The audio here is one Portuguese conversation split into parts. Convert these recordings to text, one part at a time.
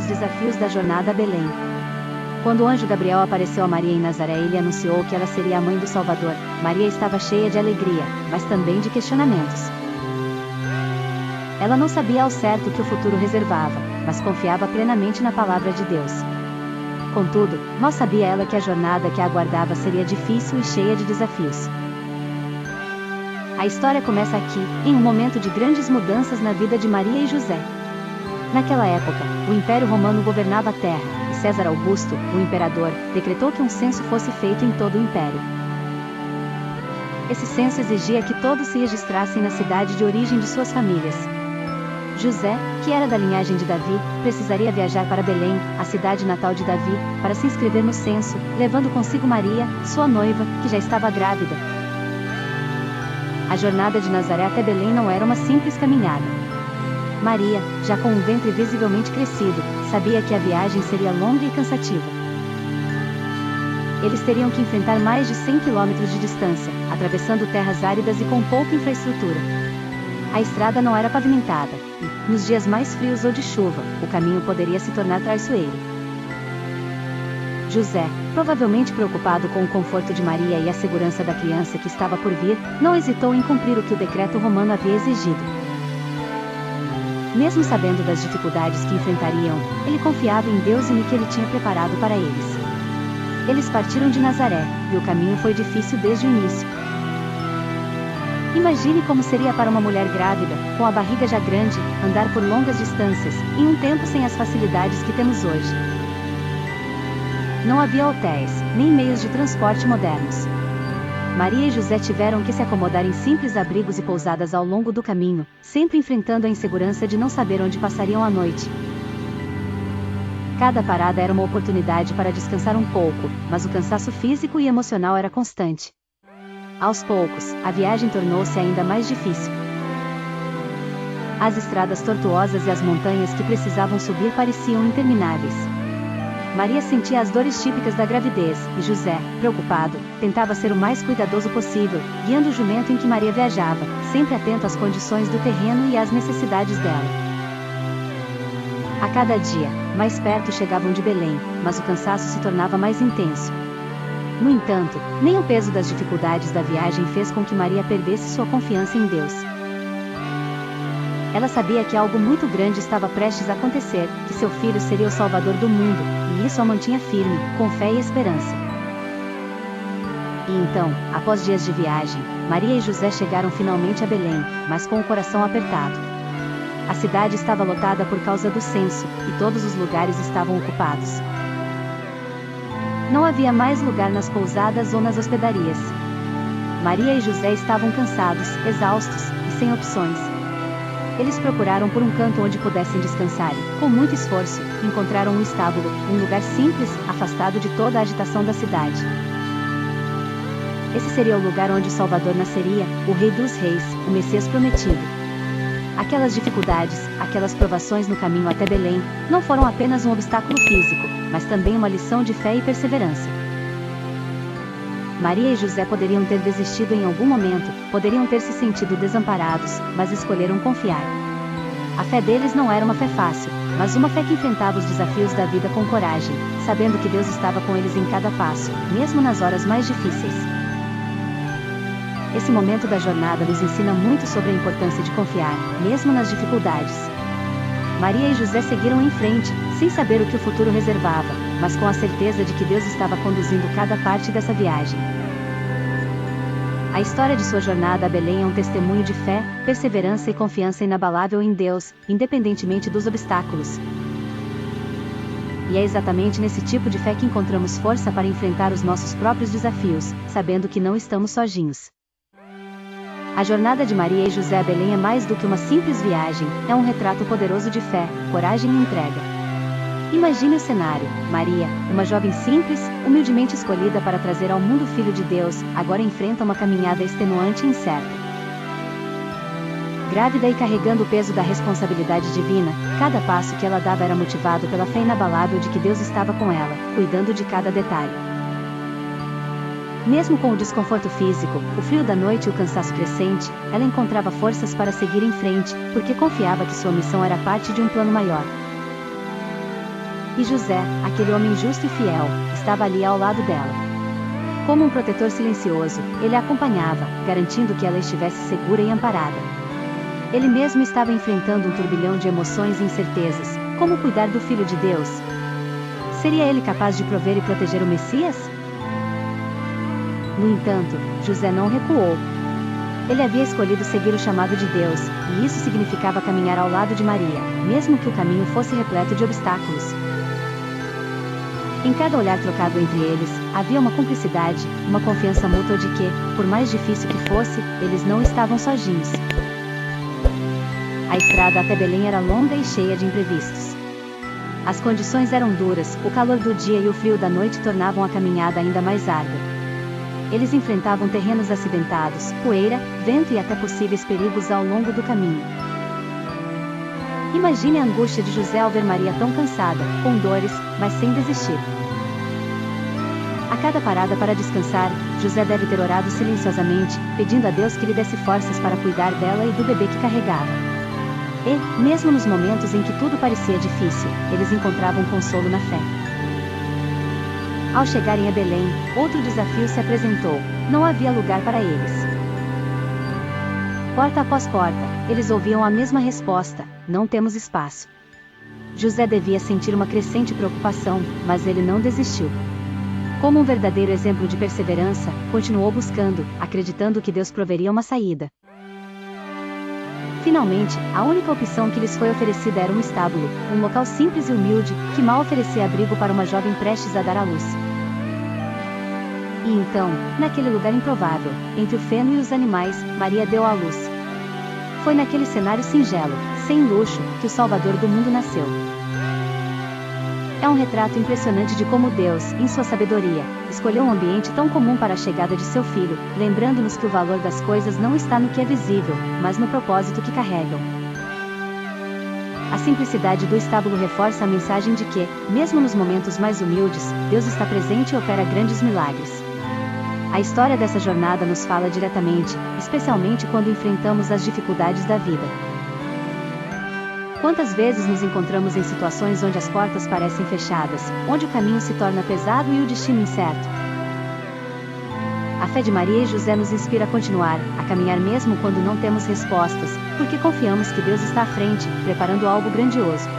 desafios da jornada a Belém. Quando o anjo Gabriel apareceu a Maria em Nazaré e lhe anunciou que ela seria a mãe do Salvador, Maria estava cheia de alegria, mas também de questionamentos. Ela não sabia ao certo o que o futuro reservava, mas confiava plenamente na palavra de Deus. Contudo, mal sabia ela que a jornada que a aguardava seria difícil e cheia de desafios. A história começa aqui, em um momento de grandes mudanças na vida de Maria e José. Naquela época, o Império Romano governava a terra, e César Augusto, o imperador, decretou que um censo fosse feito em todo o império. Esse censo exigia que todos se registrassem na cidade de origem de suas famílias. José, que era da linhagem de Davi, precisaria viajar para Belém, a cidade natal de Davi, para se inscrever no censo, levando consigo Maria, sua noiva, que já estava grávida. A jornada de Nazaré até Belém não era uma simples caminhada. Maria, já com um ventre visivelmente crescido, sabia que a viagem seria longa e cansativa. Eles teriam que enfrentar mais de 100 quilômetros de distância, atravessando terras áridas e com pouca infraestrutura. A estrada não era pavimentada, e, nos dias mais frios ou de chuva, o caminho poderia se tornar traiçoeiro. José, provavelmente preocupado com o conforto de Maria e a segurança da criança que estava por vir, não hesitou em cumprir o que o decreto romano havia exigido. Mesmo sabendo das dificuldades que enfrentariam, ele confiava em Deus e no que ele tinha preparado para eles. Eles partiram de Nazaré, e o caminho foi difícil desde o início. Imagine como seria para uma mulher grávida, com a barriga já grande, andar por longas distâncias, em um tempo sem as facilidades que temos hoje. Não havia hotéis, nem meios de transporte modernos. Maria e José tiveram que se acomodar em simples abrigos e pousadas ao longo do caminho, sempre enfrentando a insegurança de não saber onde passariam a noite. Cada parada era uma oportunidade para descansar um pouco, mas o cansaço físico e emocional era constante. Aos poucos, a viagem tornou-se ainda mais difícil. As estradas tortuosas e as montanhas que precisavam subir pareciam intermináveis. Maria sentia as dores típicas da gravidez, e José, preocupado, tentava ser o mais cuidadoso possível, guiando o jumento em que Maria viajava, sempre atento às condições do terreno e às necessidades dela. A cada dia, mais perto chegavam de Belém, mas o cansaço se tornava mais intenso. No entanto, nem o peso das dificuldades da viagem fez com que Maria perdesse sua confiança em Deus. Ela sabia que algo muito grande estava prestes a acontecer, que seu filho seria o Salvador do mundo, e isso a mantinha firme, com fé e esperança. E então, após dias de viagem, Maria e José chegaram finalmente a Belém, mas com o coração apertado. A cidade estava lotada por causa do censo, e todos os lugares estavam ocupados. Não havia mais lugar nas pousadas ou nas hospedarias. Maria e José estavam cansados, exaustos, e sem opções. Eles procuraram por um canto onde pudessem descansar e, com muito esforço, encontraram um estábulo, um lugar simples, afastado de toda a agitação da cidade. Esse seria o lugar onde o Salvador nasceria, o Rei dos Reis, o Messias prometido. Aquelas dificuldades, aquelas provações no caminho até Belém, não foram apenas um obstáculo físico, mas também uma lição de fé e perseverança. Maria e José poderiam ter desistido em algum momento, poderiam ter se sentido desamparados, mas escolheram confiar. A fé deles não era uma fé fácil, mas uma fé que enfrentava os desafios da vida com coragem, sabendo que Deus estava com eles em cada passo, mesmo nas horas mais difíceis. Esse momento da jornada nos ensina muito sobre a importância de confiar, mesmo nas dificuldades. Maria e José seguiram em frente, sem saber o que o futuro reservava, mas com a certeza de que Deus estava conduzindo cada parte dessa viagem. A história de sua jornada a Belém é um testemunho de fé, perseverança e confiança inabalável em Deus, independentemente dos obstáculos. E é exatamente nesse tipo de fé que encontramos força para enfrentar os nossos próprios desafios, sabendo que não estamos sozinhos. A jornada de Maria e José a Belém é mais do que uma simples viagem, é um retrato poderoso de fé, coragem e entrega. Imagine o cenário: Maria, uma jovem simples, humildemente escolhida para trazer ao mundo o Filho de Deus, agora enfrenta uma caminhada extenuante e incerta. Grávida e carregando o peso da responsabilidade divina, cada passo que ela dava era motivado pela fé inabalável de que Deus estava com ela, cuidando de cada detalhe. Mesmo com o desconforto físico, o frio da noite e o cansaço crescente, ela encontrava forças para seguir em frente, porque confiava que sua missão era parte de um plano maior. E José, aquele homem justo e fiel, estava ali ao lado dela. Como um protetor silencioso, ele a acompanhava, garantindo que ela estivesse segura e amparada. Ele mesmo estava enfrentando um turbilhão de emoções e incertezas. Como cuidar do Filho de Deus? Seria ele capaz de prover e proteger o Messias? No entanto, José não recuou. Ele havia escolhido seguir o chamado de Deus, e isso significava caminhar ao lado de Maria, mesmo que o caminho fosse repleto de obstáculos. Em cada olhar trocado entre eles, havia uma cumplicidade, uma confiança mútua de que, por mais difícil que fosse, eles não estavam sozinhos. A estrada até Belém era longa e cheia de imprevistos. As condições eram duras, o calor do dia e o frio da noite tornavam a caminhada ainda mais árdua. Eles enfrentavam terrenos acidentados, poeira, vento e até possíveis perigos ao longo do caminho. Imagine a angústia de José ao ver Maria tão cansada, com dores, mas sem desistir. A cada parada para descansar, José deve ter orado silenciosamente, pedindo a Deus que lhe desse forças para cuidar dela e do bebê que carregava. E, mesmo nos momentos em que tudo parecia difícil, eles encontravam consolo na fé. Ao chegarem a Belém, outro desafio se apresentou: não havia lugar para eles. Porta após porta, eles ouviam a mesma resposta: não temos espaço. José devia sentir uma crescente preocupação, mas ele não desistiu. Como um verdadeiro exemplo de perseverança, continuou buscando, acreditando que Deus proveria uma saída. Finalmente, a única opção que lhes foi oferecida era um estábulo, um local simples e humilde, que mal oferecia abrigo para uma jovem prestes a dar à luz. E então, naquele lugar improvável, entre o feno e os animais, Maria deu à luz. Foi naquele cenário singelo, sem luxo, que o Salvador do mundo nasceu. É um retrato impressionante de como Deus, em sua sabedoria, escolheu um ambiente tão comum para a chegada de seu filho, lembrando-nos que o valor das coisas não está no que é visível, mas no propósito que carregam. A simplicidade do estábulo reforça a mensagem de que, mesmo nos momentos mais humildes, Deus está presente e opera grandes milagres. A história dessa jornada nos fala diretamente, especialmente quando enfrentamos as dificuldades da vida. Quantas vezes nos encontramos em situações onde as portas parecem fechadas, onde o caminho se torna pesado e o destino incerto? A fé de Maria e José nos inspira a continuar, a caminhar mesmo quando não temos respostas, porque confiamos que Deus está à frente, preparando algo grandioso.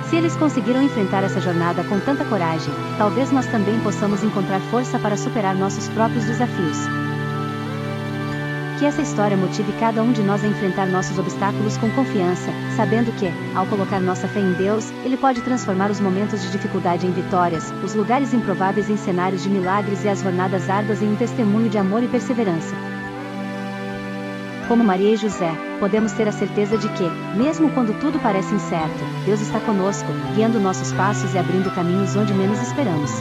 Se eles conseguiram enfrentar essa jornada com tanta coragem, talvez nós também possamos encontrar força para superar nossos próprios desafios. Que essa história motive cada um de nós a enfrentar nossos obstáculos com confiança, sabendo que, ao colocar nossa fé em Deus, Ele pode transformar os momentos de dificuldade em vitórias, os lugares improváveis em cenários de milagres e as jornadas árduas em um testemunho de amor e perseverança. Como Maria e José, podemos ter a certeza de que, mesmo quando tudo parece incerto, Deus está conosco, guiando nossos passos e abrindo caminhos onde menos esperamos.